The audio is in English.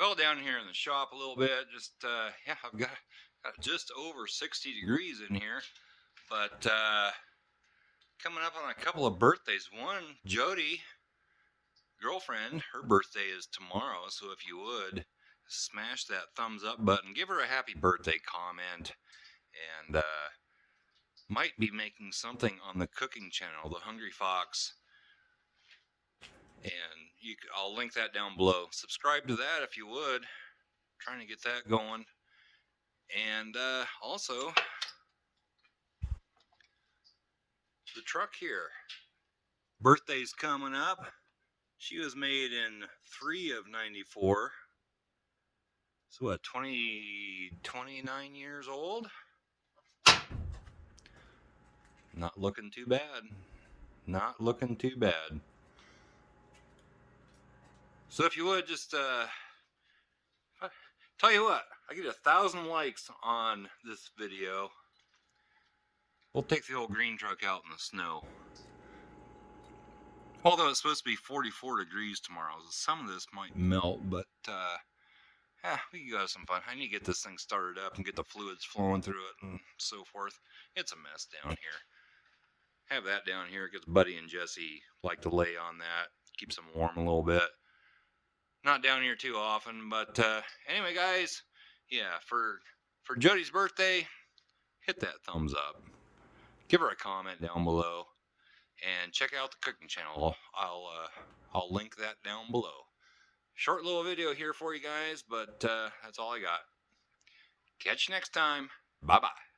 Well, down here in the shop a little bit, just, yeah, I've got just over 60 degrees in here, but, coming up on a couple of birthdays. One, Jodi, girlfriend, her birthday is tomorrow, so if you would, smash that thumbs up button, give her a happy birthday comment, and, might be making something on the cooking channel, The Hungry Fox, and I'll link that down below. Subscribe to that if you would. Trying to get that going. And also, the truck here, birthday's coming up. She was made in 3 of 94. So what, 29 years old? Not looking too bad. Not looking too bad. So if you would, just, tell you what, I get 1,000 likes on this video, we'll take the old green truck out in the snow. Although it's supposed to be 44 degrees tomorrow, so some of this might melt, but we can go have some fun. I need to get this thing started up and get the fluids flowing through it and so forth. It's a mess down here. Have that down here because Buddy and Jesse like to lay on that. Keeps them warm a little bit. Not down here too often, but anyway, guys, yeah, for Jodi's birthday, hit that thumbs up. Give her a comment down below. And check out the cooking channel. I'll link that down below. Short little video here for you guys, but that's all I got. Catch you next time. Bye-bye.